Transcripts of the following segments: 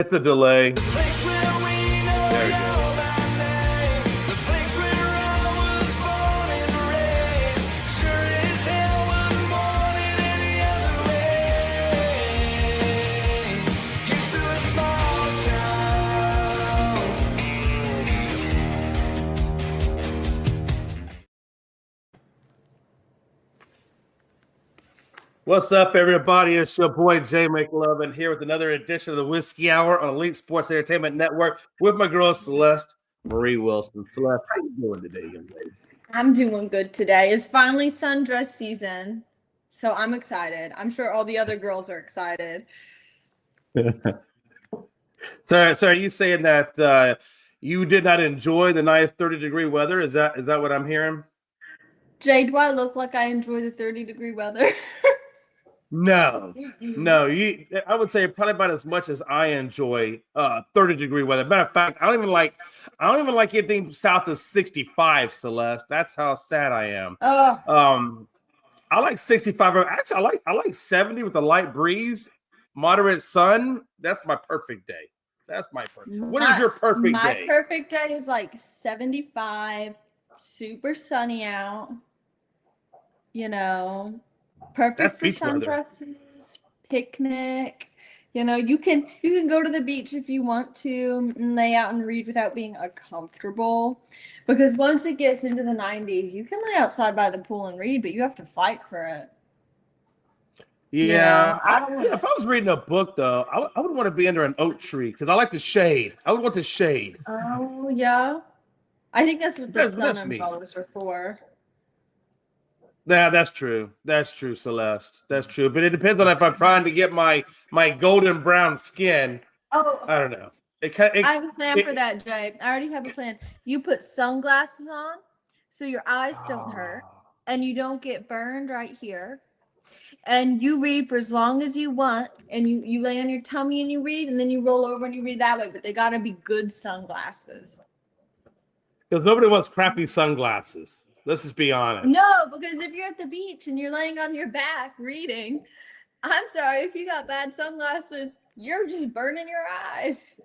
It's a delay. The place where we know There we you go. by name. The place where I was born and raised. Sure as hell was born in any other way. Here's to a small town. What's up, everybody? It's your boy Jay McLovin here with another edition of the Whiskey Hour on Elite Sports Entertainment Network with my girl Celeste Marie Wilson. Celeste, how you doing today, young lady? I'm doing good today. It's finally sundress season, so I'm excited. I'm sure all the other girls are excited. So are you saying that you did not enjoy the nice 30-degree weather? Is that what I'm hearing? Jay, do I look like I enjoy the 30-degree weather? No. I would say probably about as much as I enjoy 30-degree weather. Matter of fact, I don't even like anything south of 65, Celeste. That's how sad I am. I like 65. Actually, I like 70 with a light breeze, moderate sun. That's my perfect day. That's my perfect. What is your perfect day? My perfect day is like 75, super sunny out. You know, perfect for sundresses, picnic. You know, you can go to the beach if you want to and lay out and read without being uncomfortable. Because once it gets into the 90s, you can lay outside by the pool and read, but you have to fight for it. Yeah, if I was reading a book, though, I would want to be under an oak tree because I like the shade. I would want the shade. Oh, yeah. I think that's what the sun umbrellas are for. Yeah, that's true. That's true, Celeste. That's true. But it depends on if I'm trying to get my golden brown skin. Oh, I don't know. I have a plan for that, Jay. I already have a plan. You put sunglasses on so your eyes don't hurt and you don't get burned right here. And you read for as long as you want, and you lay on your tummy and you read, and then you roll over and you read that way. But they gotta be good sunglasses. Because nobody wants crappy sunglasses. Let's just be honest. No, because if you're at the beach and you're laying on your back reading, I'm sorry, if you got bad sunglasses, you're just burning your eyes.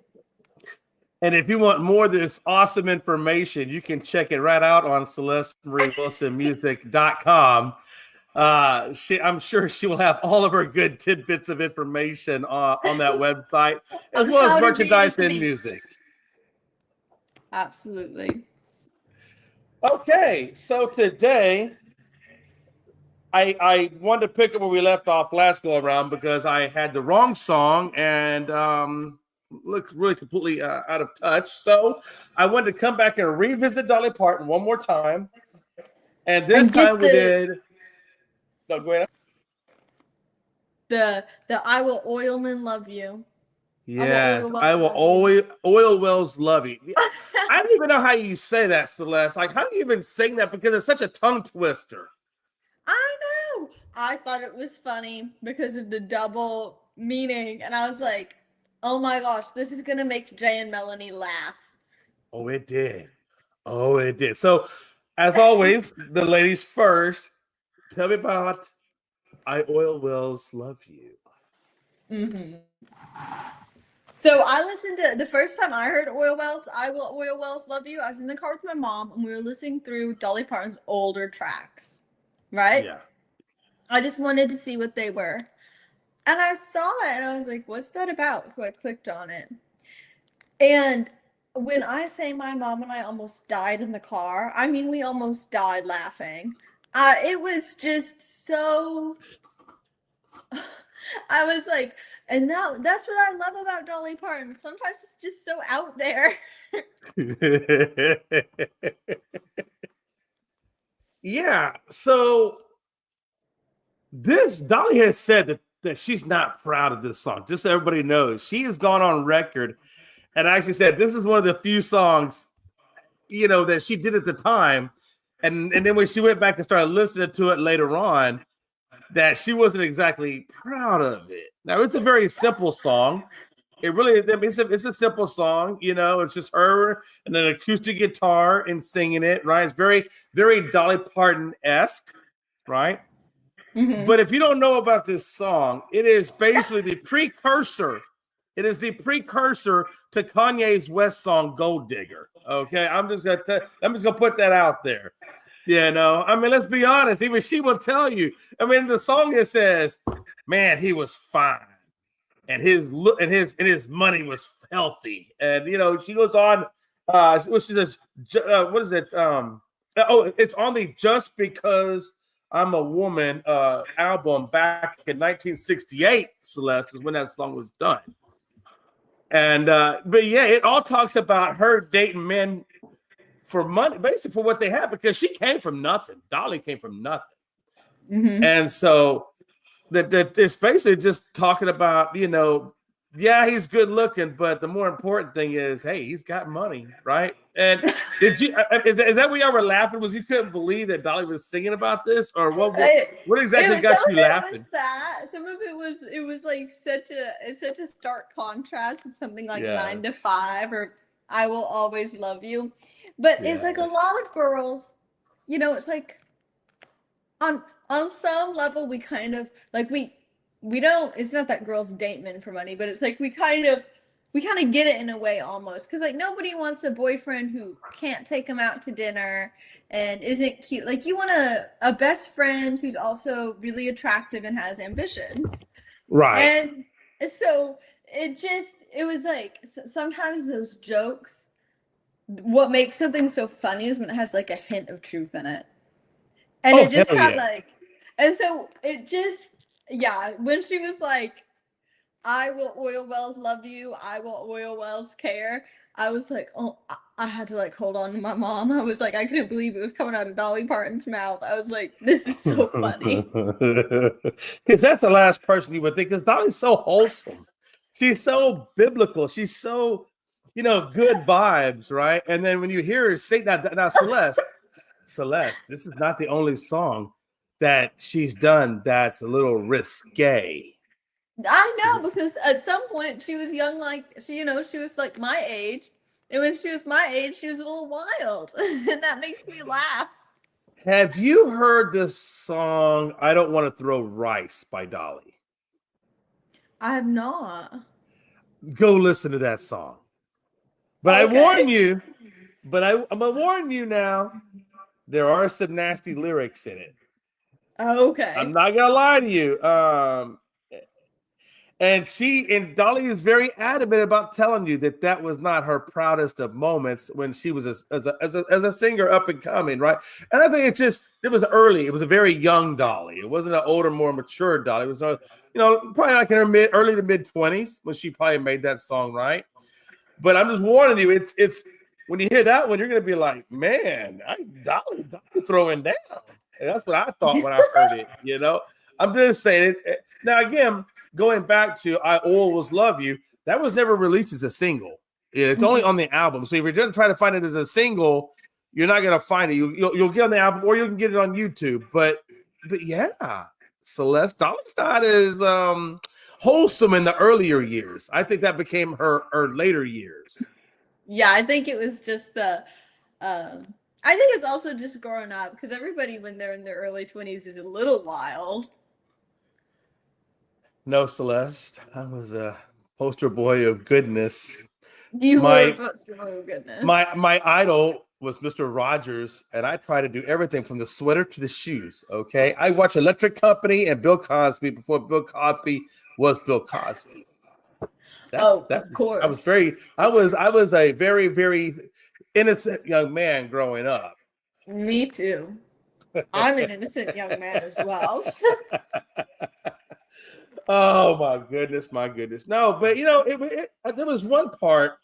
And if you want more of this awesome information, you can check it right out on CelesteMarieWilsonMusic.com. I'm sure she will have all of her good tidbits of information on that website, as well as merchandise and music. Absolutely. Okay, so today I wanted to pick up where we left off last go around because I had the wrong song and looked really completely out of touch. So I wanted to come back and revisit Dolly Parton one more time, and this time we did. No, go ahead. The I Will Oilman Love You. Yes, I will oil wells love you. I don't even know how you say that, Celeste. Like, how do you even sing that? Because it's such a tongue twister. I know. I thought it was funny because of the double meaning. And I was like, oh my gosh, this is going to make Jay and Melanie laugh. Oh, it did. Oh, it did. So, as always, the ladies first. Tell me about I Oil Wells Love You. Mm-hmm. So I listened to the first time I heard Oil Wells, I Will Oil Wells Love You. I was in the car with my mom and we were listening through Dolly Parton's older tracks, right? Yeah. I just wanted to see what they were. And I saw it and I was like, what's that about? So I clicked on it. And when I say my mom and I almost died in the car, I mean, we almost died laughing. It was just so... I was like, and that's what I love about Dolly Parton. Sometimes it's just so out there. Yeah. So this Dolly has said that she's not proud of this song. Just so everybody knows, she has gone on record and actually said this is one of the few songs, that she did at the time. And then when she went back and started listening to it later on, that she wasn't exactly proud of it. Now, it's a very simple song. It's a simple song, it's just her and an acoustic guitar and singing it, right? It's very, very Dolly Parton-esque, right? Mm-hmm. But if you don't know about this song, it is basically the precursor It is the precursor to Kanye's West song "Gold Digger." Okay, I'm just gonna put that out there. You know, I mean, let's be honest. Even she will tell you. I mean, the song it says, "Man, he was fine, and his look and his money was healthy." And you know, she goes on. She says, "What is it? It's on the Just Because I'm a Woman album back in 1968. Celeste is when that song was done." And but yeah, it all talks about her dating men for money, basically for what they have, because she came from nothing. Dolly came from nothing. And so that it's basically just talking about, you know, yeah, he's good looking, but the more important thing is, hey, he's got money, right? And did you is that why y'all were laughing? Was you couldn't believe that Dolly was singing about this, or what exactly got you laughing? Was that some of it was like such a stark contrast from something like 9 to 5 or I Will Always Love You. But it's like a lot of girls, you know, it's like on some level we kind of like we don't, it's not that girls date men for money, but it's like we kind of get it in a way almost, because like nobody wants a boyfriend who can't take them out to dinner and isn't cute. Like you want a best friend who's also really attractive and has ambitions, right? And so it was like sometimes those jokes, what makes something so funny is when it has like a hint of truth in it, and it just had like, and so it just, yeah, when she was like, I will oil wells love you, I will oil wells care, I was like, oh, I had to like hold on to my mom. I was like, I couldn't believe it was coming out of Dolly Parton's mouth. I was like, this is so funny. Because that's the last person you would think, because Dolly's so wholesome. She's so biblical. She's so, you know, good vibes, right? And then when you hear her sing that, now Celeste, this is not the only song that she's done that's a little risque. I know, because at some point she was young, like she, you know, she was like my age, and when she was my age, she was a little wild, and that makes me laugh. Have you heard this song "I Don't Want to Throw Rice" by Dolly? I have not. Go listen to that song. But okay. I warn you, I'm gonna warn you now, there are some nasty lyrics in it. Okay. I'm not gonna lie to you. And Dolly is very adamant about telling you that was not her proudest of moments when she was as a singer up and coming, right? And I think it was early. It was a very young Dolly. It wasn't an older, more mature Dolly. It was, you know, probably like in her early to mid 20s when she probably made that song, right? But I'm just warning you, it's when you hear that one, you're gonna be like, man, Dolly throwing down. And that's what I thought when I heard it, you know. I'm just saying it. Now, again, going back to "I Always Love You," that was never released as a single. It's only on the album. So if you're going to try to find it as a single, you're not going to find it. You'll get on the album, or you can get it on YouTube. But yeah, Celeste, Dolly's not as wholesome in the earlier years. I think that became her later years. Yeah, I think it was just I think it's also just growing up, because everybody when they're in their early 20s is a little wild. No, Celeste, I was a poster boy of goodness. You were a poster boy of goodness. My idol was Mr. Rogers, and I tried to do everything from the sweater to the shoes. Okay, I watched Electric Company and Bill Cosby before Bill Cosby was Bill Cosby. Of course. I was a very, very innocent young man growing up. Me too. I'm an innocent young man as well. Oh my goodness. No, but you know, there was one part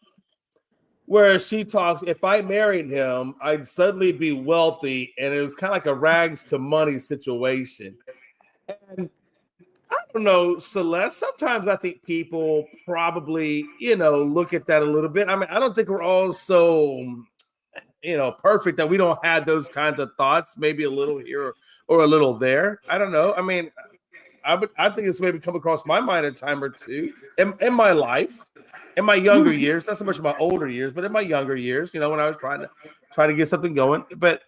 where she talks, if I married him, I'd suddenly be wealthy, and it was kind of like a rags to money situation. And I don't know, Celeste, sometimes I think people probably, you know, look at that a little bit. I mean, I don't think we're all so, you know, perfect that we don't have those kinds of thoughts, maybe a little here or a little there. I don't know. I mean, I think it's maybe come across my mind a time or two in my life, in my younger years, not so much in my older years, but in my younger years, you know, when I was trying to get something going. But,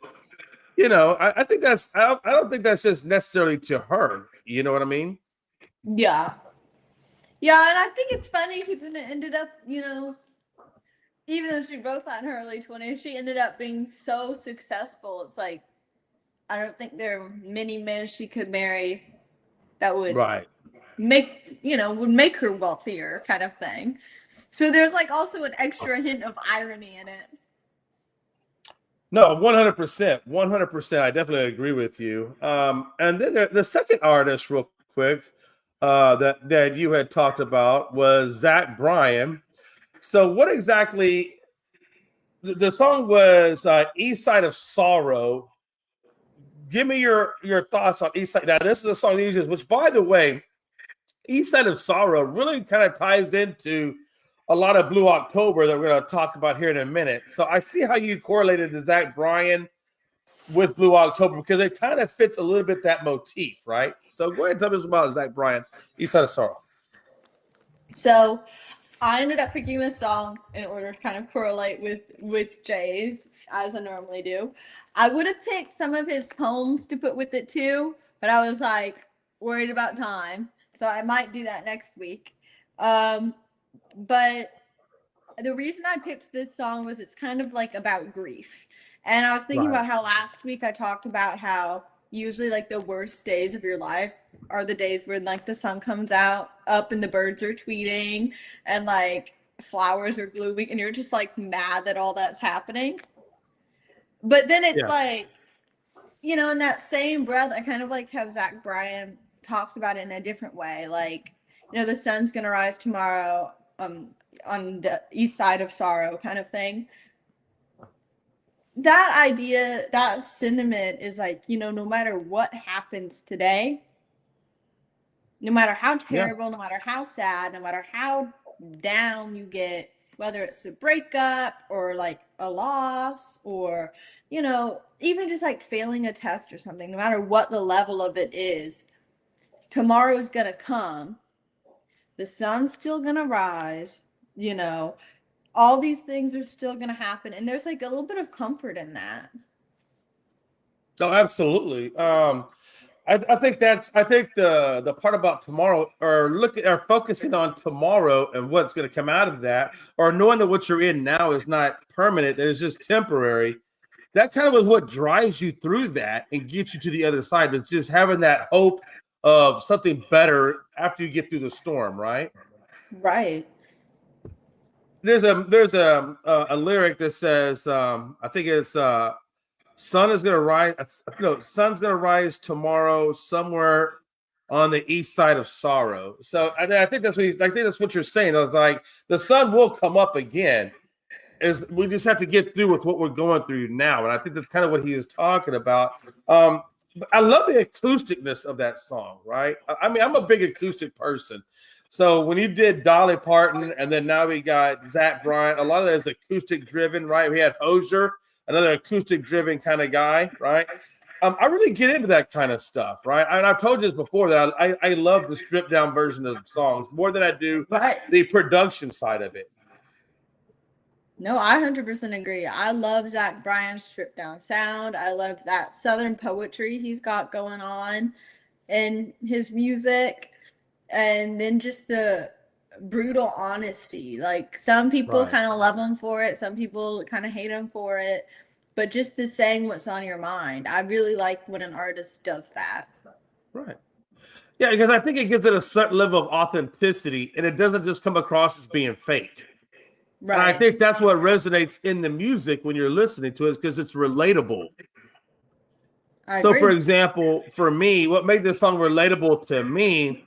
you know, I think I don't think that's just necessarily to her. You know what I mean? Yeah. Yeah, and I think it's funny because then it ended up, even though she wrote that in her early 20s, she ended up being so successful. It's like, I don't think there are many men she could marry that would Right. would make her wealthier kind of thing. So there's like also an extra hint of irony in it. No, 100%. 100%. I definitely agree with you. And then the second artist, real quick, that you had talked about was Zach Bryan. So, what exactly? The song was "East Side of Sorrow." Give me your thoughts on East Side. Now, this is a song he uses, which, by the way, East Side of Sorrow really kind of ties into a lot of Blue October that we're going to talk about here in a minute. So I see how you correlated the Zach Bryan with Blue October because it kind of fits a little bit that motif, right? So go ahead and tell us about Zach Bryan, East Side of Sorrow. So I ended up picking this song in order to kind of correlate with Jay's, as I normally do. I would have picked some of his poems to put with it too, but I was like worried about time, so I might do that next week. But the reason I picked this song was it's kind of like about grief. And I was thinking about how last week I talked about how usually like the worst days of your life are the days when like the sun comes out up and the birds are tweeting and like flowers are blooming and you're just like mad that all that's happening. But then it's like, in that same breath, I kind of like how Zach Bryan talks about it in a different way. Like, the sun's gonna rise tomorrow on the east side of sorrow kind of thing. That idea, that sentiment is like, no matter what happens today, no matter how terrible, no matter how sad, no matter how down you get, whether it's a breakup or like a loss or, even just like failing a test or something, no matter what the level of it is, tomorrow's going to come. The sun's still going to rise, all these things are still going to happen. And there's like a little bit of comfort in that. Oh, absolutely. I think the part about tomorrow or focusing on tomorrow and what's going to come out of that, or knowing that what you're in now is not permanent, that it's just temporary. That kind of is what drives you through that and gets you to the other side. It's just having that hope of something better after you get through the storm, right? Right. There's a lyric that says, I think it's sun is gonna rise. Sun's gonna rise tomorrow somewhere on the east side of sorrow. So I think that's what you're saying. I was like, the sun will come up again. Is we just have to get through with what we're going through now, and I think that's kind of what he was talking about. I love the acousticness of that song, right? I mean, I'm a big acoustic person. So when you did Dolly Parton, and then now we got Zach Bryan, a lot of that is acoustic driven, right? We had Hozier, another acoustic driven kind of guy, right? I really get into that kind of stuff, right? And I've told you this before that I love the stripped down version of songs more than I do the production side of it. No, I 100% agree. I love Zach Bryan's stripped down sound. I love that Southern poetry he's got going on in his music. And then just the brutal honesty. Like some people kind of love him for it. Some people kind of hate him for it. But just the saying what's on your mind. I really like when an artist does that. Right. Yeah, because I think it gives it a certain level of authenticity and it doesn't just come across as being fake. Right. And I think that's what resonates in the music when you're listening to it because it's relatable. So, for example, for me, what made this song relatable to me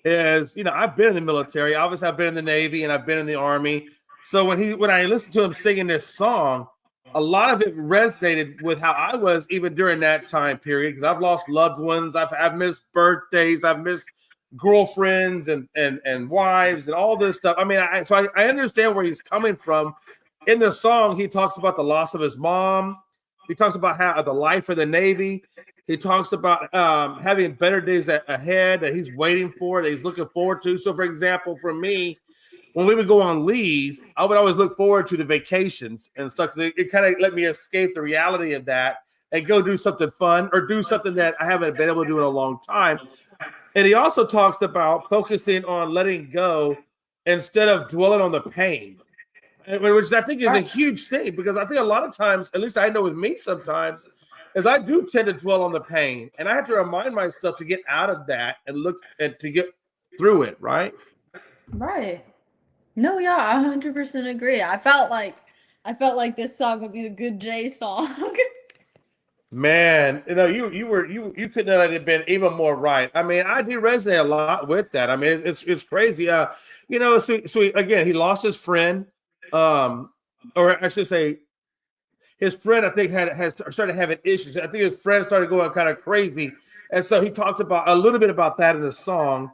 is, I've been in the military. Obviously, I've been in the Navy and I've been in the Army. So when I listened to him singing this song, a lot of it resonated with how I was even during that time period because I've lost loved ones. I've missed birthdays. I've missed girlfriends and wives and all this stuff. I mean, I understand where he's coming from. In the song, he talks about the loss of his mom. He talks about how the life of the Navy. He talks about having better days ahead that he's waiting for, that he's looking forward to. So, for example, for me, when we would go on leave, I would always look forward to the vacations and stuff because it kind of let me escape the reality of that and go do something fun or do something that I haven't been able to do in a long time. And he also talks about focusing on letting go instead of dwelling on the pain, which I think is a huge thing, because I think a lot of times, at least I know with me sometimes, is I do tend to dwell on the pain, and I have to remind myself to get out of that and look and to get through it, right? Right. No, yeah, I 100% agree. I felt like this song would be a good Jay song. Man, you could not have been even more right. I mean, I do resonate a lot with that. I mean, it's crazy. So again, he lost his friend, or I should say, his friend. I think has started having issues. I think his friend started going kind of crazy, and so he talked about a little bit about that in the song.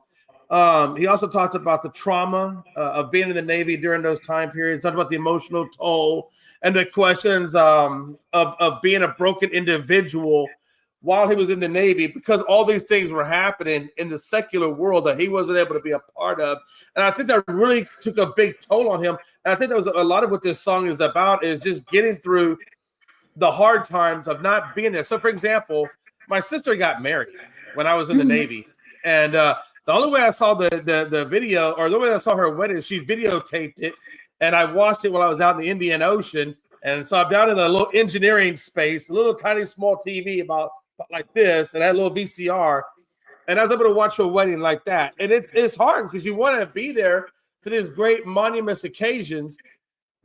He also talked about the trauma of being in the Navy during those time periods. Talked about the emotional toll and the questions of being a broken individual while he was in the Navy, because all these things were happening in the secular world that he wasn't able to be a part of. And I think that really took a big toll on him. And I think that was a lot of what this song is about, is just getting through the hard times of not being there. So, for example, my sister got married when I was in the Navy. And the only way I saw the video, or the way I saw her wedding, she videotaped it. And I watched it while I was out in the Indian Ocean. And so I'm down in a little engineering space, a little tiny small TV about like this, and I had a little VCR. And I was able to watch a wedding like that. And it's hard because you want to be there for these great monumentous occasions,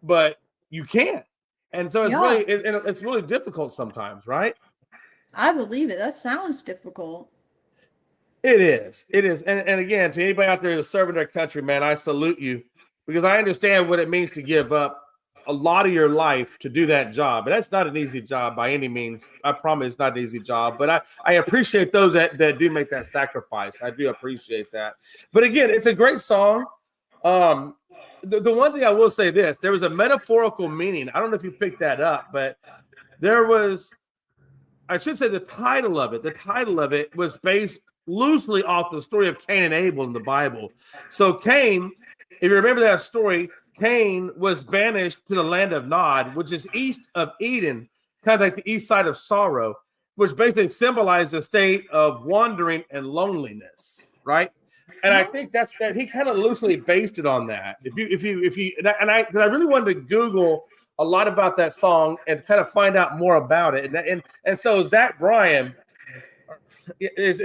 but you can't. And so it's really difficult sometimes, right? I believe it. That sounds difficult. It is. And again, to anybody out there who's serving their country, man, I salute you, because I understand what it means to give up a lot of your life to do that job. And that's not an easy job by any means. I promise it's not an easy job, but I appreciate those that do make that sacrifice. I do appreciate that. But again, it's a great song. The one thing I will say this, there was a metaphorical meaning. I don't know if you picked that up, but I should say the title of it was based loosely off the story of Cain and Abel in the Bible. So Cain, if you remember that story, Cain was banished to the land of Nod, which is east of Eden, kind of like the east side of sorrow, which basically symbolized a state of wandering and loneliness, right? And I think that he kind of loosely based it on that. Because I really wanted to Google a lot about that song and kind of find out more about it. And so Zach Bryan is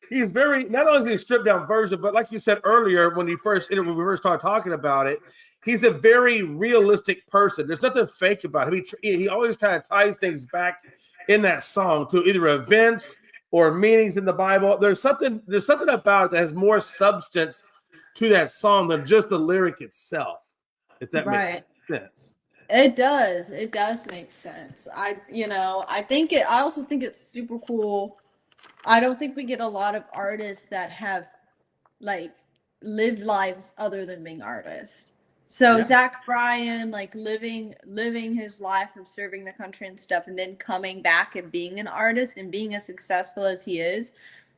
he's very, not only is he a stripped down version, but like you said earlier, when we first started talking about it, he's a very realistic person. There's nothing fake about him. He always kind of ties things back in that song to either events or meanings in the Bible. There's something about it that has more substance to that song than just the lyric itself, if that makes sense. It does. It does make sense. I also think it's super cool. I don't think we get a lot of artists that have like lived lives other than being artists. So Zach Bryan, like living his life of serving the country and stuff, and then coming back and being an artist and being as successful as he is,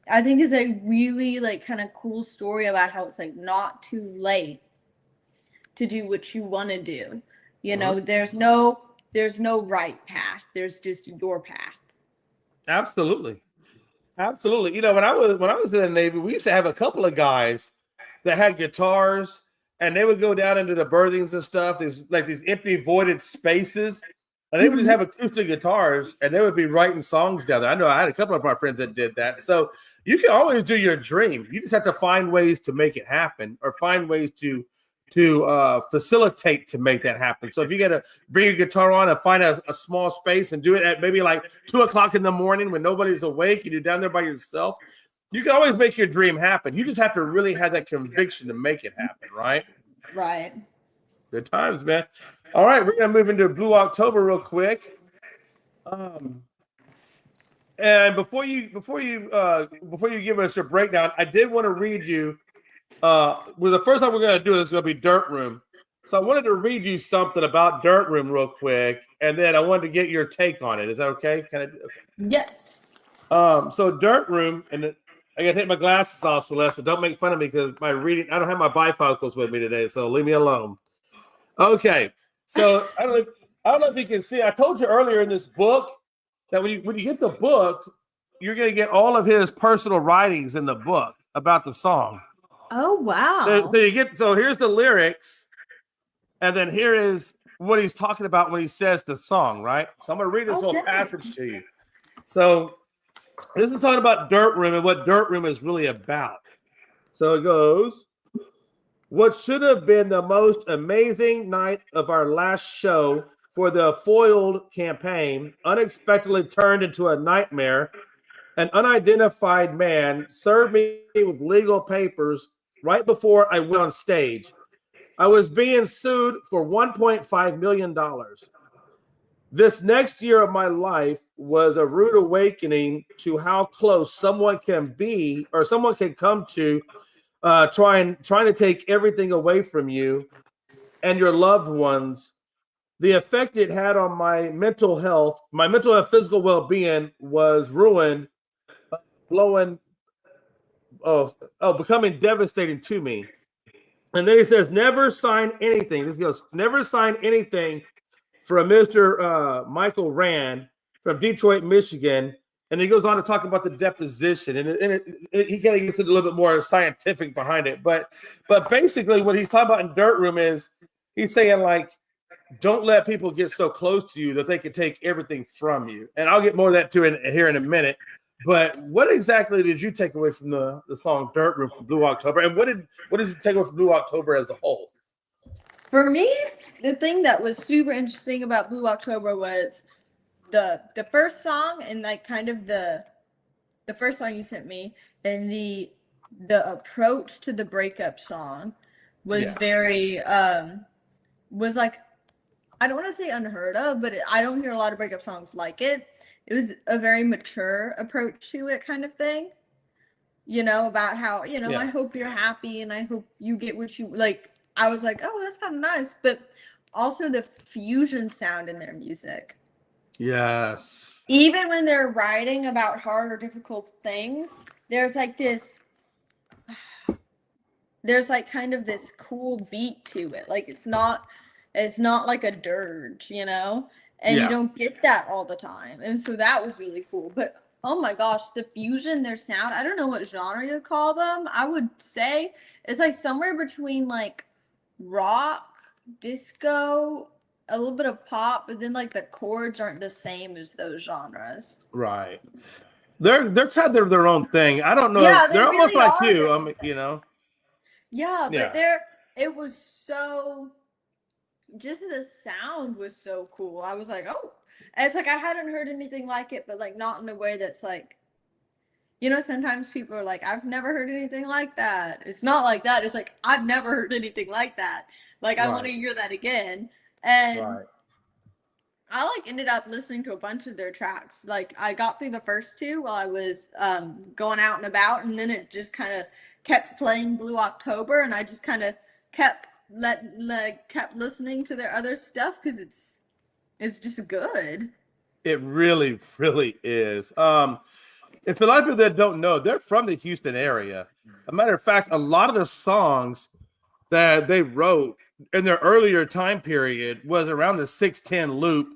I think is a really like kind of cool story about how it's like not too late to do what you want to do. You know, there's no right path. There's just your path. Absolutely. You know, when I was in the Navy, we used to have a couple of guys that had guitars, and they would go down into the berthings and stuff. There's like these empty voided spaces, and they would just have acoustic guitars, and they would be writing songs down there. I know I had a couple of my friends that did that. So you can always do your dream. You just have to find ways to make it happen, or find ways to facilitate to make that happen. So if you got to bring your guitar on and find a small space and do it at maybe like 2:00 in the morning when nobody's awake and you're down there by yourself, you can always make your dream happen. You just have to really have that conviction to make it happen, right? Right. Good times, man. All right, we're gonna move into Blue October real quick. And before you give us your breakdown, I did want to read you. Well, the first time we're going to do is going to be Dirt Room. So I wanted to read you something about Dirt Room real quick, and then I wanted to get your take on it. Is that okay? Can I? Okay. Yes. So Dirt Room, and I got to take my glasses off, Celeste. So don't make fun of me because I don't have my bifocals with me today, so leave me alone. Okay. So I don't know if you can see. I told you earlier in this book that when you get the book, you're gonna get all of his personal writings in the book about the song. Oh wow! So here's the lyrics, and then here is what he's talking about when he says the song. Right. So I'm gonna read this whole passage to you. So this is talking about Dirt Room and what Dirt Room is really about. So it goes. What should have been the most amazing night of our last show for the foiled campaign unexpectedly turned into a nightmare. An unidentified man served me with legal papers right before I went on stage. I was being sued for $1.5 million. This next year of my life was a rude awakening to how close someone can be or someone can come to trying to take everything away from you and your loved ones. The effect it had on my mental health, my mental and physical well-being was ruined, becoming devastating to me. And then he says, never sign anything. This goes, never sign anything from Mr. Michael Rand from Detroit, Michigan. And he goes on to talk about the deposition, and he kind of gets a little bit more scientific behind it. But basically, what he's talking about in Dirt Room is he's saying, like, don't let people get so close to you that they can take everything from you. And I'll get more of that too here in a minute. But what exactly did you take away from the song Dirt Room from Blue October? And what did you take away from Blue October as a whole? For me, the thing that was super interesting about Blue October was the first song and like kind of the first song you sent me and the approach to the breakup song was very was like, I don't want to say unheard of, but I don't hear a lot of breakup songs like it. It was a very mature approach to it, kind of thing, you know, about how, you know, I hope you're happy and I hope you get what you like. I was like, oh, that's kind of nice, but also the fusion sound in their music. Yes. Even when they're writing about hard or difficult things, there's like this, there's like kind of this cool beat to it. Like it's not like a dirge, you know, and you don't get that all the time. And so that was really cool. But oh my gosh, the fusion, their sound, I don't know what genre you'd call them. I would say it's like somewhere between like rock, disco, a little bit of pop, but then like the chords aren't the same as those genres. Right. They're kind of their own thing. I don't know. Yeah, they're almost really like you. You know. Yeah, but it was so, just the sound was so cool. I was like, oh, and it's like I hadn't heard anything like it, but like not in a way that's like, you know, sometimes people are like, I've never heard anything like that. It's not like that. It's like, I've never heard anything like that. Like, I want to hear that again. And I like ended up listening to a bunch of their tracks. Like I got through the first two while I was going out and about, and then it just kind of kept playing Blue October, and I just kind of kept listening to their other stuff because it's just good. It really, really is. If a lot of people that don't know, they're from the Houston area. As a matter of fact, a lot of the songs that they wrote in their earlier time period was around the 610 loop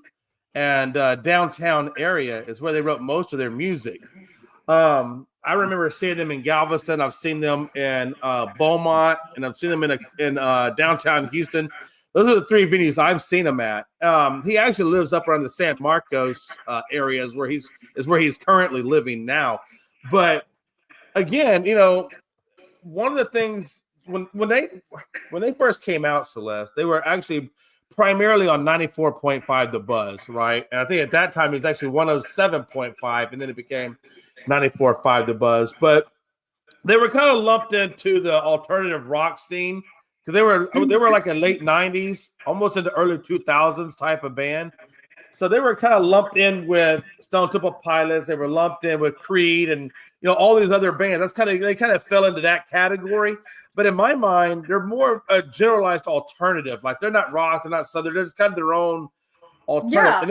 and downtown area is where they wrote most of their music. I remember seeing them in Galveston. I've seen them in Beaumont, and I've seen them in downtown Houston. Those are the three venues I've seen him at. He actually lives up around the San Marcos area is where he's currently living now. But again, you know, one of the things when they first came out, Celeste, they were actually primarily on 94.5 The Buzz, right? And I think at that time it was actually 107.5, and then it became 94.5 The Buzz. But they were kind of lumped into the alternative rock scene because they were like a late 90s, almost into early 2000s type of band. So they were kind of lumped in with Stone Temple Pilots. They were lumped in with Creed and, you know, all these other bands. They kind of fell into that category. But in my mind, they're more a generalized alternative. Like they're not rock, they're not southern. They're just kind of their own alternative. Yeah. And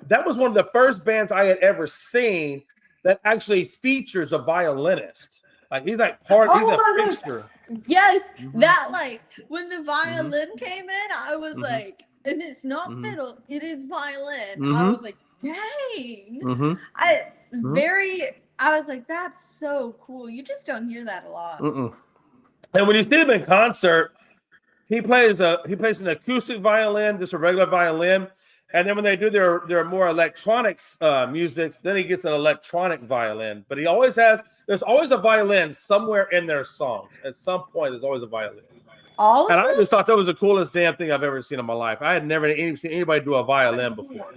that was one of the first bands I had ever seen that actually features a violinist. Like he's like he's a fixture. Yes, that like when the violin came in, I was like, and it's not fiddle, it is violin. I was like, Dang. Mm-hmm. It's very, I was like, that's so cool. You just don't hear that a lot. Mm-mm. And when you see him in concert, he plays an acoustic violin, just a regular violin. And then when they do their more electronics music, then he gets an electronic violin. But there's always a violin somewhere in their songs. At some point, there's always a violin. All of And I them? just thought that was the coolest damn thing I've ever seen in my life. I had never seen anybody do a violin before.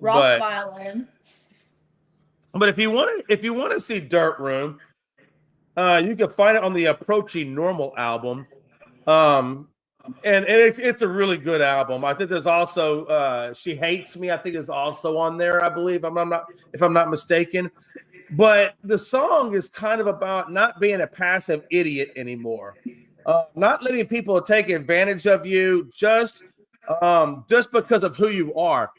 Rock violin. But if you want to see Dirt Room, you can find it on the Approaching Normal album. And it's a really good album. I think there's also She Hates Me, I think is also on there, I believe, if I'm not mistaken. But the song is kind of about not being a passive idiot anymore. Not letting people take advantage of you just because of who you are.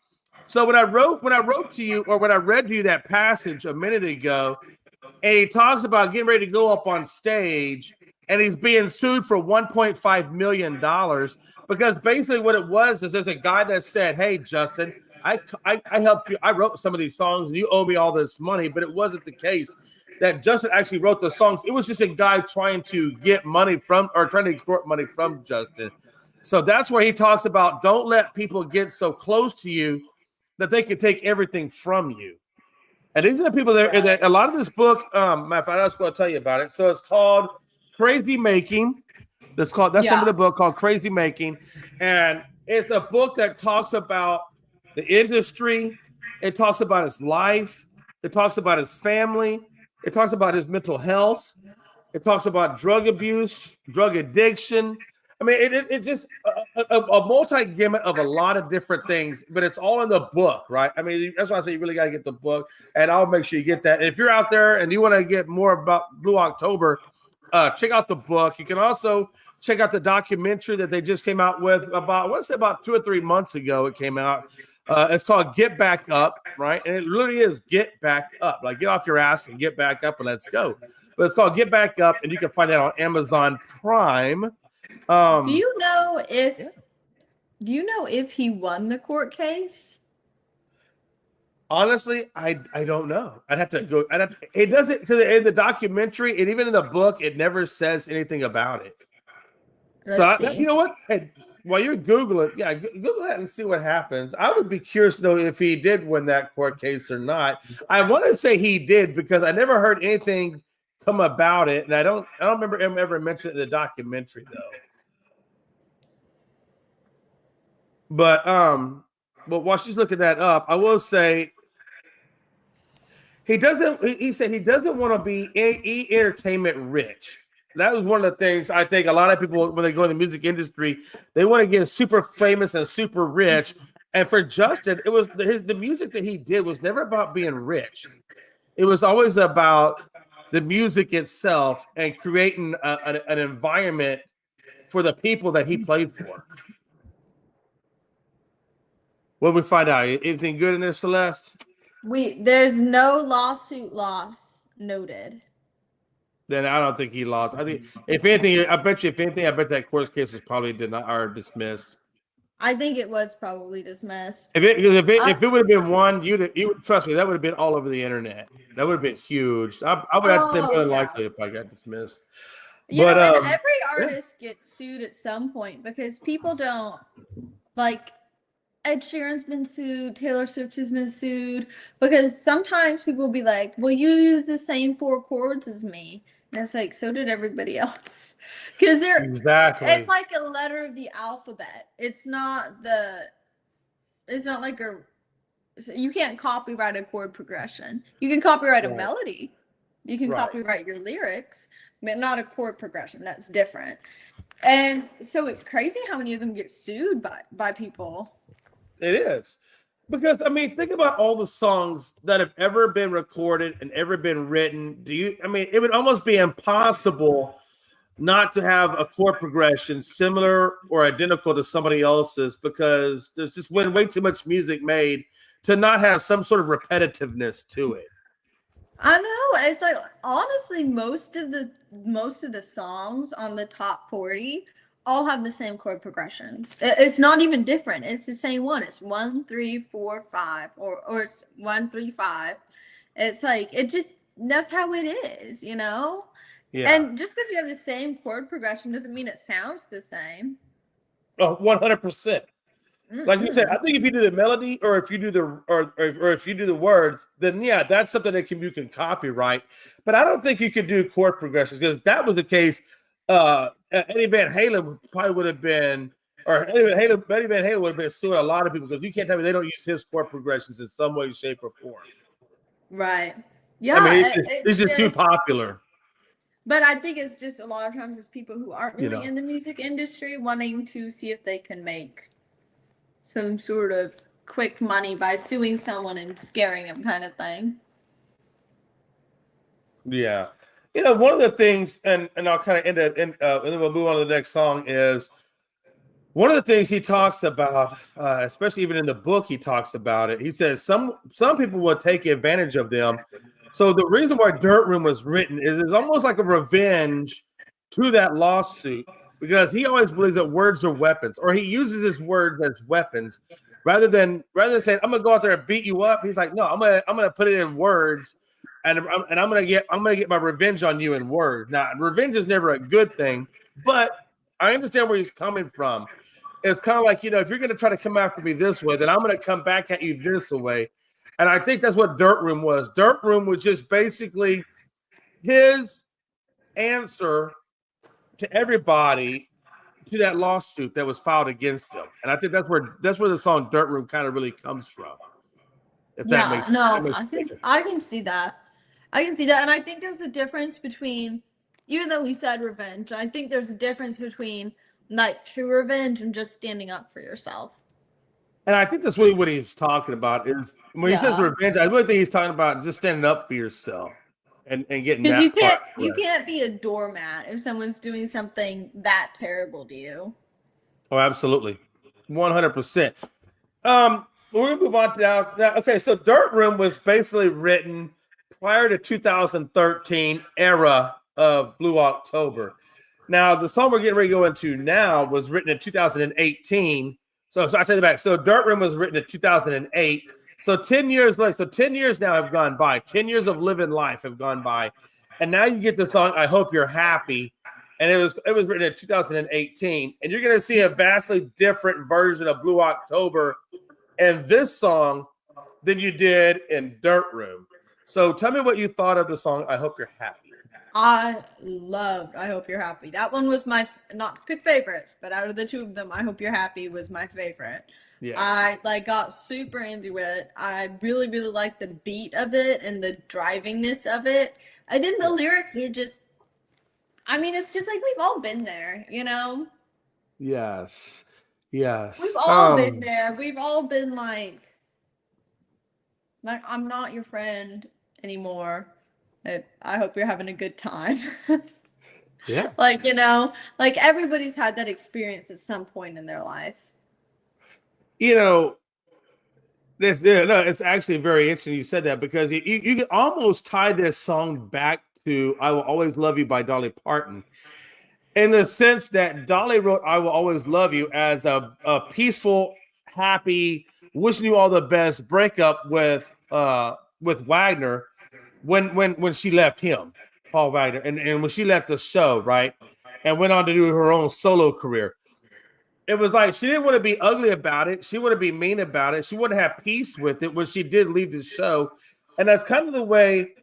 So when I wrote to you, or when I read to you that passage a minute ago, and he talks about getting ready to go up on stage, and he's being sued for $1.5 million because basically what it was is there's a guy that said, "Hey, Justin, I helped you. I wrote some of these songs, and you owe me all this money." But it wasn't the case that Justin actually wrote the songs. It was just a guy trying to get money trying to extort money from Justin. So that's where he talks about don't let people get so close to you that they can take everything from you. And these are the people that a lot of this book, matter of fact, I was going to tell you about it. So it's called Crazy Making. That's some of the book called Crazy Making. And it's a book that talks about the industry. It talks about his life. It talks about his family. It talks about his mental health. It talks about drug abuse, drug addiction. I mean, it's just a multi-gamut of a lot of different things, but it's all in the book, right? I mean, that's why I say you really got to get the book, and I'll make sure you get that. And if you're out there and you want to get more about Blue October, check out the book. You can also check out the documentary that they just came out with about 2 or 3 months ago. It came out. It's called Get Back Up, right? And it literally is Get Back Up. Like, get off your ass and get back up and let's go. But it's called Get Back Up, and you can find that on Amazon Prime. Do you know if he won the court case? Honestly, I don't know. It doesn't, because in the documentary and even in the book, it never says anything about it. Let's see. You know what? Hey, while you're Googling, Google that and see what happens. I would be curious to know if he did win that court case or not. I want to say he did because I never heard anything come about it, and I don't remember him ever mentioning it in the documentary though. But while she's looking that up, I will say he said he doesn't want to be entertainment rich. That was one of the things I think a lot of people, when they go in the music industry, they want to get super famous and super rich. And for Justin, it was the music that he did was never about being rich. It was always about the music itself and creating an environment for the people that he played for. What did we find out? Anything good in there, Celeste? There's no lawsuit loss noted. Then I don't think he lost. I think if anything, I bet that court case was probably dismissed. I think it was probably dismissed. If it would have been one, you would trust me, that would have been all over the internet. That would have been huge. I would have to say more than likely if I got dismissed. Every artist gets sued at some point because people don't like. Ed Sheeran's been sued. Taylor Swift has been sued because sometimes people will be like, "Well, you use the same 4 chords as me," and it's like, so did everybody else. Because exactly. It's like a letter of the alphabet. It's not like you can't copyright a chord progression. You can copyright a melody. You can copyright your lyrics, but not a chord progression. That's different. And so it's crazy how many of them get sued by people. It is. Because, I mean, think about all the songs that have ever been recorded and ever been written. It would almost be impossible not to have a chord progression similar or identical to somebody else's because there's just been way too much music made to not have some sort of repetitiveness to it. I know. It's like, honestly, most of the songs on the top 40 all have the same chord progressions. It's not even different. It's the same one. It's 1, 3, 4, 5, or it's 1, 3, 5. It's like that's how it is, you know? Yeah. And just because you have the same chord progression doesn't mean it sounds the same. Oh, 100%. Like you said, I think if you do the melody or if you do the or if you do the words, then yeah, that's something that you can copyright. But I don't think you could do chord progressions because if that was the case, Eddie Van Halen probably would have been, or Eddie Van Halen would have been suing a lot of people because you can't tell me they don't use his chord progressions in some way, shape, or form. Right. Yeah. I mean, it's just too popular. But I think it's just a lot of times it's people who aren't really in the music industry wanting to see if they can make some sort of quick money by suing someone and scaring them kind of thing. Yeah. You know, one of the things, and I'll kind of end it, and then we'll move on to the next song, is one of the things he talks about, especially even in the book, he talks about it. He says some people will take advantage of them. So the reason why Dirt Room was written is it's almost like a revenge to that lawsuit because he always believes that words are weapons, or he uses his words as weapons rather than saying I'm gonna go out there and beat you up. He's like, no, I'm gonna put it in words, and I'm gonna get my revenge on you in words. Now, revenge is never a good thing, but I understand where he's coming from. It's kind of like, you know, if you're gonna try to come after me this way, then I'm gonna come back at you this way. And I think that's what Dirt Room was. Dirt Room was just basically his answer to everybody to that lawsuit that was filed against him. And I think that's where the song Dirt Room kind of really comes from. If that makes sense. I can see that. I can see that. And I think there's a difference between, even though he said revenge, I think there's a difference between like true revenge and just standing up for yourself. And I think that's really what he's talking about is when he says revenge, I really think he's talking about just standing up for yourself and getting that. Because you can't be a doormat if someone's doing something that terrible to you. Oh, absolutely. 100%. We're gonna move on to now. Okay, so Dirt Room was basically written prior to 2013 era of Blue October. Now, the song we're getting ready to go into now was written in 2018. So I take it back. So Dirt Room was written in 2008. So 10 years later, so 10 years now have gone by. 10 years of living life have gone by. And now you get the song, I Hope You're Happy. And it was written in 2018. And you're going to see a vastly different version of Blue October and this song than you did in Dirt Room. So tell me what you thought of the song, I Hope You're Happy. I loved I Hope You're Happy. That one was my, not to pick favorites, but out of the two of them, I Hope You're Happy was my favorite. Yeah. I got super into it. I really, really liked the beat of it and the drivingness of it. I think the lyrics are just, I mean, it's just like we've all been there, you know? Yes. Yes. We've all been there. We've all been like, I'm not your friend anymore. I hope you're having a good time. Yeah. Like, you know, like everybody's had that experience at some point in their life. You know, it's actually very interesting you said that because you can almost tie this song back to I Will Always Love You by Dolly Parton in the sense that Dolly wrote I Will Always Love You as a peaceful, happy, wishing you all the best breakup with Wagner when she left him, Paul Wagner, and when she left the show, right, and went on to do her own solo career. It was like she didn't want to be ugly about it. She wouldn't be mean about it. She wouldn't have peace with it when she did leave the show. And that's kind of the way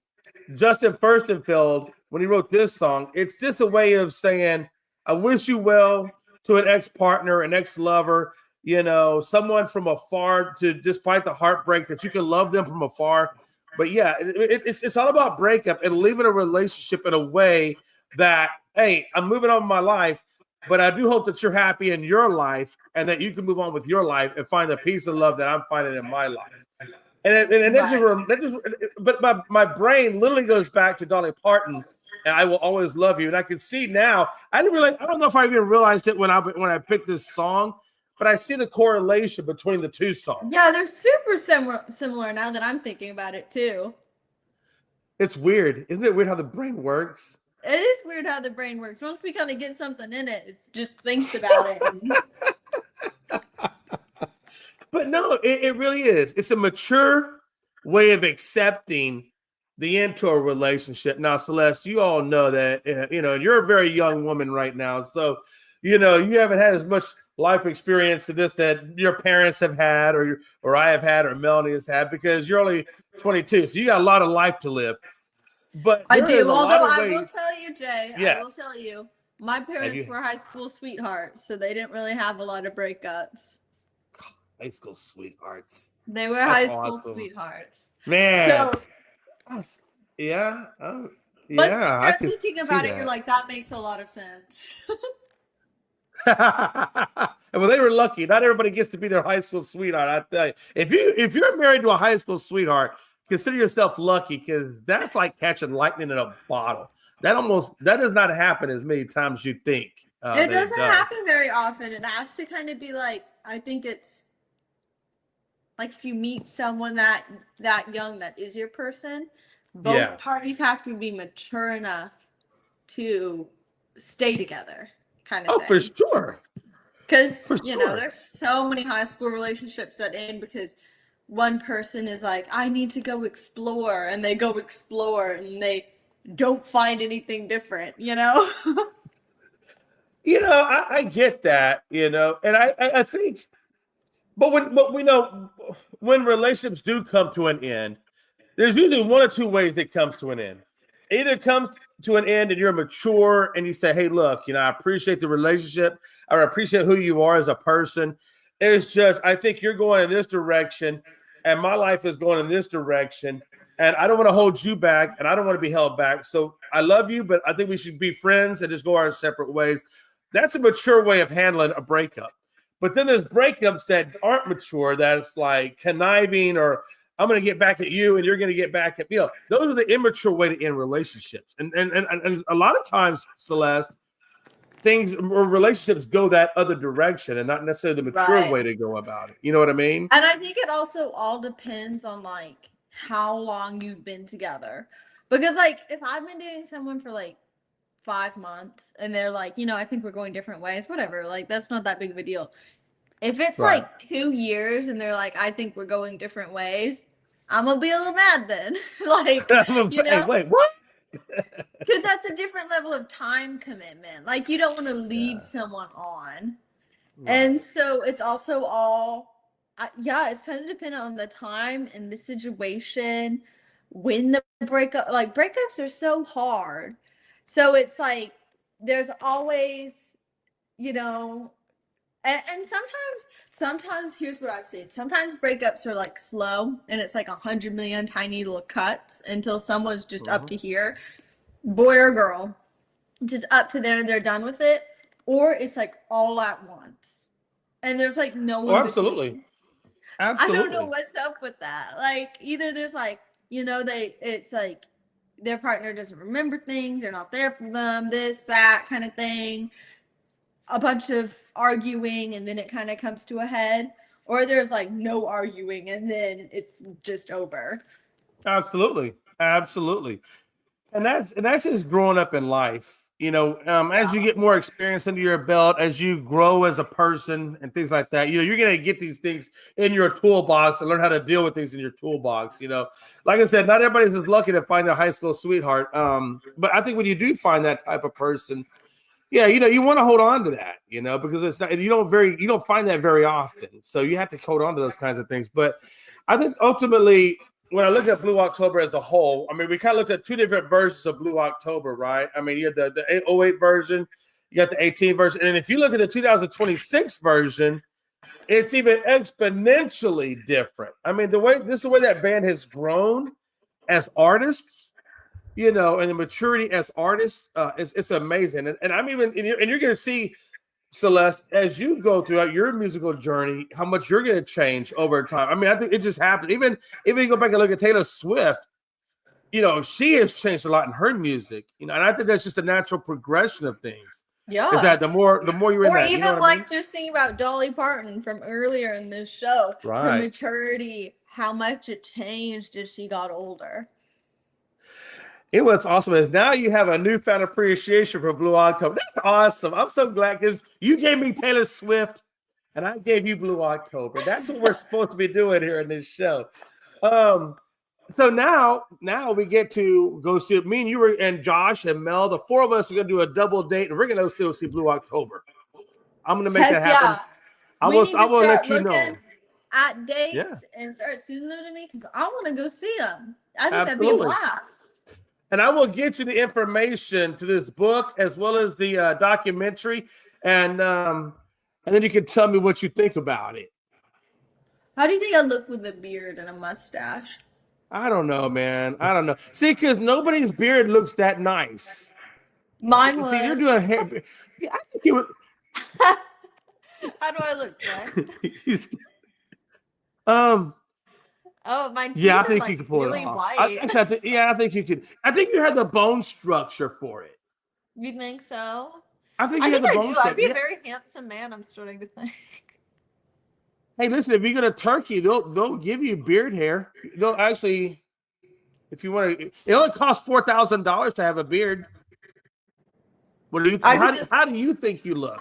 Justin Furstenfeld, when he wrote this song, it's just a way of saying, I wish you well to an ex-partner, an ex-lover, you know, someone from afar, to despite the heartbreak that you can love them from afar. But yeah, it's all about breakup and leaving a relationship in a way that, hey, I'm moving on with my life, but I do hope that you're happy in your life and that you can move on with your life and find the peace and love that I'm finding in my life. But my brain literally goes back to Dolly Parton and I Will Always Love You. And I can see now, I don't know if I even realized it when I picked this song, but I see the correlation between the two songs. Yeah, they're super similar now that I'm thinking about it too. It's weird. Isn't it weird how the brain works? It is weird how the brain works. Once we kind of get something in it, it just thinks about it. But no, it really is. It's a mature way of accepting the into a relationship. Now, Celeste, you all know that, you're a very young woman right now. So, you haven't had as much life experience to this that your parents have had or I have had or Melanie has had because you're only 22. So you got a lot of life to live. But I there is do. a lot Although of I will ways. tell you, Jay, I Yes. will tell you, my parents were high school sweethearts, so they didn't really have a lot of breakups. High school sweethearts. They were That's high school awesome. sweethearts. Man. So, Yeah. once you I start can thinking see about it, that. you're like, that makes a lot of sense. Well, they were lucky. Not everybody gets to be their high school sweetheart. I tell you, if you're married to a high school sweetheart, consider yourself lucky because that's like catching lightning in a bottle. That does not happen as many times as you think. It doesn't happen very often. It has to kind of be like, I think it's like if you meet someone that young that is your person, both parties have to be mature enough to stay together, kind of thing. For sure. Because, there's so many high school relationships that end because one person is like, I need to go explore, and they go explore, and they don't find anything different, I get that, and I think, but we know when relationships do come to an end, there's usually one or two ways it comes to an end. Either it comes to an end and you're mature and you say, hey, look, I appreciate the relationship. I appreciate who you are as a person. It's just, I think you're going in this direction and my life is going in this direction. And I don't want to hold you back and I don't want to be held back. So I love you, but I think we should be friends and just go our separate ways. That's a mature way of handling a breakup. But then there's breakups that aren't mature. That's like conniving or I'm going to get back at you and you're going to get back at me. Those are the immature way to end relationships. And a lot of times, Celeste, things or relationships go that other direction and not necessarily the mature way to go about it. You know what I mean? And I think it also all depends on like how long you've been together. Because like if I've been dating someone for like 5 months and they're like, I think we're going different ways, whatever, like that's not that big of a deal. If it's like 2 years and they're like, I think we're going different ways, I'm gonna be a little mad then. Like, Hey, wait, what? Because that's a different level of time commitment. Like you don't want to lead someone on. And so it's also it's kind of dependent on the time and the situation when the breakups are so hard. So it's like there's always, and sometimes here's what I've seen. Sometimes breakups are like slow and it's like 100 million tiny little cuts until someone's just up to here, boy or girl, just up to there and they're done with it. Or it's like all at once. And there's like no one. Absolutely. Absolutely. I don't know what's up with that. Like either there's like, it's like their partner doesn't remember things, they're not there for them, this, that kind of thing. A bunch of arguing and then it kind of comes to a head, or there's like no arguing and then it's just over. Absolutely. And that's just growing up in life. As you get more experience under your belt, as you grow as a person and things like that, you're going to get these things in your toolbox and learn how to deal with things in your toolbox. Like I said, not everybody's as lucky to find their high school sweetheart. But I think when you do find that type of person, you want to hold on to that, because it's not, you don't find that very often. So you have to hold on to those kinds of things. But I think ultimately, when I look at Blue October as a whole, I mean, we kind of looked at two different versions of Blue October, right? I mean, you had the 08 version, you got the 18 version. And if you look at the 2026 version, it's even exponentially different. I mean, this is the way that band has grown as artists. And the maturity as artists, it's amazing. And I'm even, and you're going to see, Celeste, as you go throughout your musical journey, how much you're going to change over time. I mean, I think it just happens. Even if you go back and look at Taylor Swift, she has changed a lot in her music. And I think that's just a natural progression of things. Yeah. Is that the more you're in that. Or even like just think about Dolly Parton from earlier in this show. Right. Her maturity, how much it changed as she got older. It was awesome is now you have a newfound appreciation for Blue October. That's awesome. I'm so glad because you gave me Taylor Swift and I gave you Blue October. That's what we're supposed to be doing here in this show. So now we get to go see me and you were and Josh and Mel. The four of us are gonna do a double date and we're gonna go see Blue October. I'm gonna make that happen. Yeah. I will let you know. At dates and start sending them to me because I want to go see them. I think that'd be a blast. And I will get you the information to this book as well as the documentary, and then you can tell me what you think about it. How do you think I look with a beard and a mustache? I don't know, man. I don't know. See, because nobody's beard looks that nice. Mine would. See, you're doing hair. Yeah, I think you would. How do I look, Jay? Oh, my teeth I think are, you can pull really it off. white. I think you could. I think you have the bone structure for it. You think so? I think you have the bone structure. I'd be a very handsome man. I'm starting to think. Hey, listen, if you go to Turkey, they'll give you beard hair. They'll actually, if you want to, it only costs $4,000 to have a beard. What do you? How do you think you look?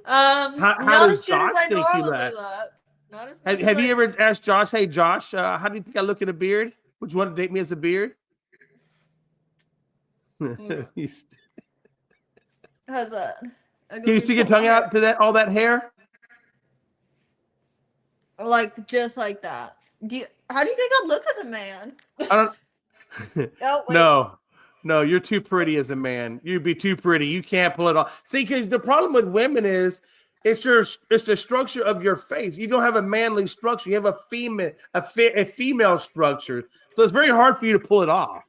How does Josh think you look? Have you ever asked Josh, hey, Josh, how do you think I look in a beard? Would you want to date me as a beard? How's that? Can you stick your tongue out to all that hair? Like, just like that. How do you think I look as a man? I don't. No, you're too pretty as a man. You'd be too pretty. You can't pull it off. See, because the problem with women is it's the structure of your face. You don't have a manly structure. You have a female structure. So it's very hard for you to pull it off.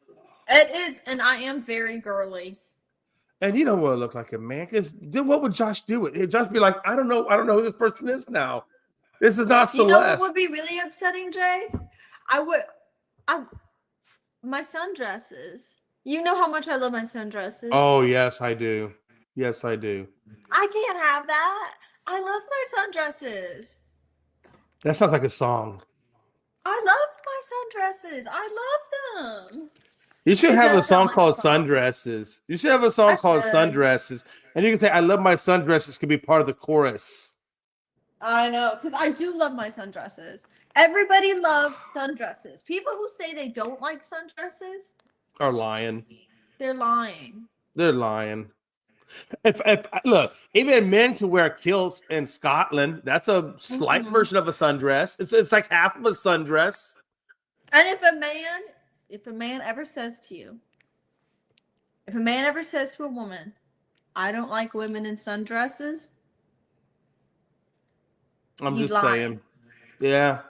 It is, and I am very girly. And you don't want to look like a man. Because what would Josh do? Would Josh be like, I don't know who this person is now. This is not Celeste. You know what would be really upsetting, Jay? My sundresses. You know how much I love my sundresses. Oh, yes, I do. Yes, I do. I can't have that. I love my sundresses. That sounds like a song. I love my sundresses. I love them. You should have a song called Sundresses. You should have a song called Sundresses. And you can say, I love my sundresses can be part of the chorus. I know, because I do love my sundresses. Everybody loves sundresses. People who say they don't like sundresses are lying. They're lying. They're lying. If look, even men can wear kilts in Scotland. That's a slight version of a sundress. It's like half of a sundress. And if a man ever says to a woman, I don't like women in sundresses, I'm just saying. Yeah.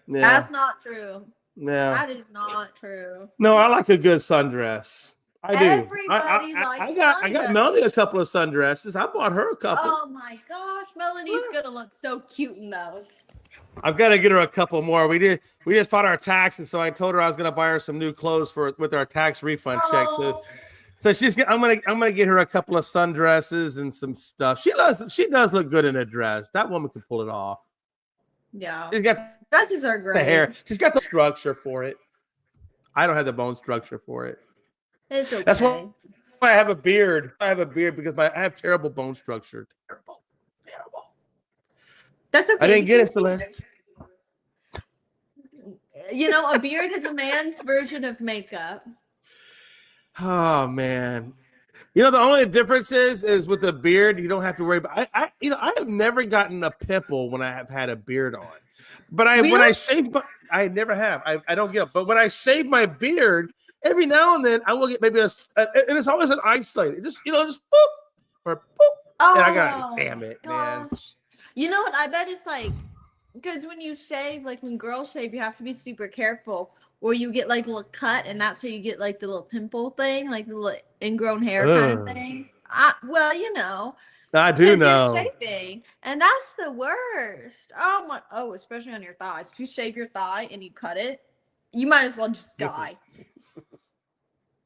That's not true. Yeah. That is not true. No, I like a good sundress. I do. Everybody likes sundresses. I got Melanie a couple of sundresses. I bought her a couple. Oh my gosh, Melanie's gonna look so cute in those. I've got to get her a couple more. We just fought our taxes, so I told her I was gonna buy her some new clothes with our tax refund check. So I'm gonna get her a couple of sundresses and some stuff. She does look good in a dress. That woman can pull it off. Yeah. She's got dresses are great. The hair. She's got the structure for it. I don't have the bone structure for it. It's okay. That's why I have a beard. I have a beard because I have terrible bone structure. Terrible. That's okay. I didn't get it, Celeste. You know, a beard is a man's version of makeup. Oh man. You know, the only difference is with the beard, you don't have to worry about. I have never gotten a pimple when I have had a beard on. But when I shave, I never have. I don't get it. But when I shave my beard, every now and then I will get maybe and it's always an isolated. Just boop or boop. Oh, and I got damn it, man. You know what? I bet it's like because when you shave, like when girls shave, you have to be super careful. Or you get like a little cut, and that's how you get like the little pimple thing, like the little ingrown hair kind of thing. Well, you know. I do know. You're shaving, and that's the worst. Oh my! Oh, especially on your thighs. If you shave your thigh and you cut it, you might as well just die.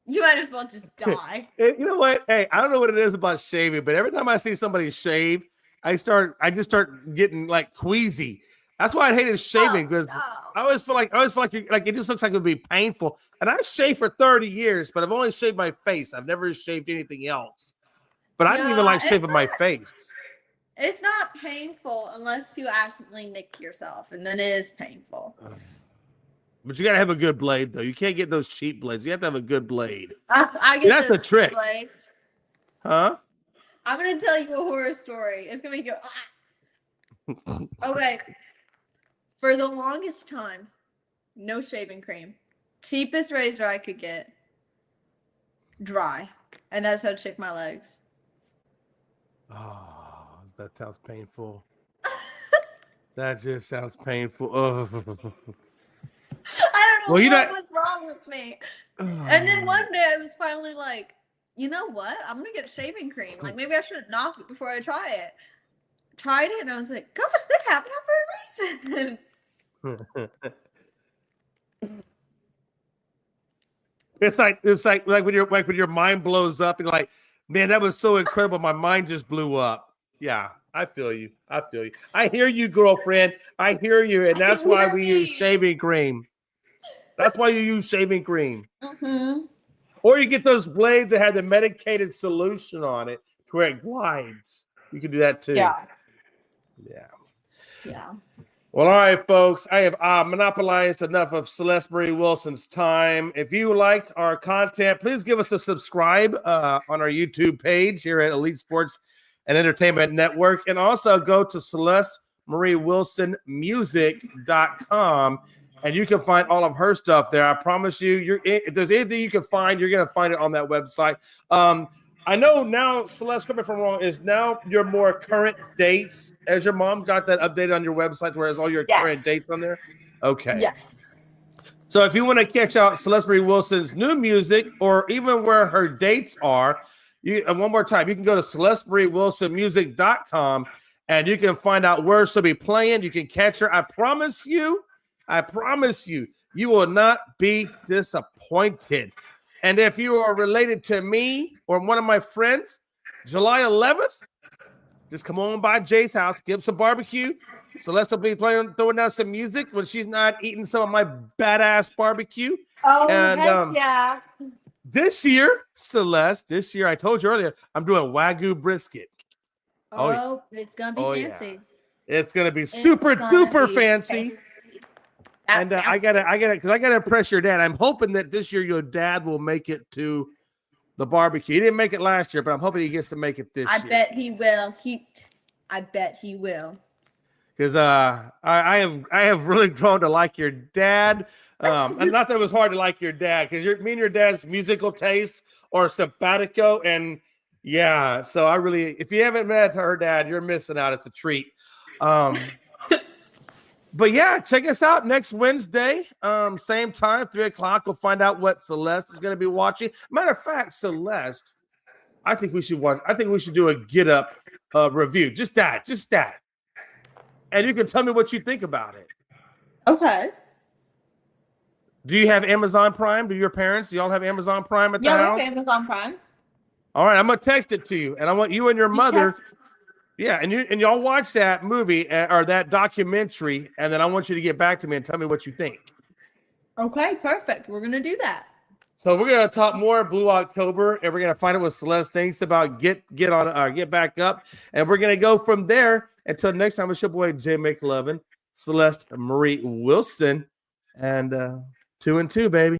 You might as well just die. You know what? Hey, I don't know what it is about shaving, but every time I see somebody shave, I just start getting like queasy. That's why I hated shaving, because no. I always feel like it just looks like it would be painful. And I shaved for 30 years, but I've only shaved my face. I've never shaved anything else. But I didn't even like shaving my face. It's not painful unless you accidentally nick yourself, and then it is painful. But you gotta have a good blade, though. You can't get those cheap blades. You have to have a good blade. I get That's the those trick. blades. Huh? I'm gonna tell you a horror story. It's gonna make you. Okay. For the longest time, no shaving cream. Cheapest razor I could get. Dry. And that's how to shave my legs. Oh, that sounds painful. That just sounds painful. Oh. I don't know what was wrong with me. And then one day I was finally like, you know what? I'm gonna get shaving cream. Like maybe I should have knocked it before I try it. Tried it and I was like, gosh, they have that for a reason. It's like when your mind blows up and like, man, that was so incredible. My mind just blew up. Yeah, I feel you. I hear you, girlfriend. I hear you, and that's why we use shaving cream. That's why you use shaving cream. Mm-hmm. Or you get those blades that have the medicated solution on it to where it glides. You can do that too. Yeah. Well, all right, folks. I have monopolized enough of Celeste Marie Wilson's time. If you like our content, please give us a subscribe on our YouTube page here at Elite Sports and Entertainment Network. And also go to CelesteMarieWilsonMusic.com, and you can find all of her stuff there. I promise you, if there's anything you can find, you're going to find it on that website. I know now, Celeste, correct me if I'm wrong, is now your more current dates. Has your mom got that updated on your website where it has all your current dates on there? Okay. Yes. So if you want to catch out Celeste Marie Wilson's new music or even where her dates are, one more time, you can go to CelesteMarieWilsonMusic.com and you can find out where she'll be playing. You can catch her. I promise you, you will not be disappointed. And if you are related to me or one of my friends, July 11th, just come on by Jay's house, give some barbecue. Celeste will be throwing down some music when she's not eating some of my badass barbecue. Oh, and, heck yeah. This year, Celeste, I told you earlier, I'm doing Wagyu brisket. It's going to be fancy. Yeah. It's going to be super duper fancy. And I gotta impress your dad. I'm hoping that this year your dad will make it to the barbecue. He didn't make it last year, but I'm hoping he gets to make it this year. I bet he will. I bet he will. Because I have really grown to like your dad. And not that it was hard to like your dad, because me and your dad's musical tastes are simpatico. And yeah, so if you haven't met her dad, you're missing out. It's a treat. But yeah, check us out next Wednesday, same time, 3:00. We'll find out what Celeste is going to be watching. Matter of fact, Celeste, I think we should do a Get Up review. Just that. And you can tell me what you think about it. Okay. Do you have Amazon Prime? Do your parents? Do y'all have Amazon Prime at the house? Yeah, we have Amazon Prime. All right, I'm gonna text it to you, and I want you and your mother. Yeah, and y'all watch that movie or that documentary, and then I want you to get back to me and tell me what you think. Okay, perfect. We're gonna do that. So we're gonna talk more Blue October, and we're gonna find out what Celeste thinks about Get Back Up, and we're gonna go from there. Until next time, it's your boy Jay McLovin, Celeste Marie Wilson, and 2 and 2, baby.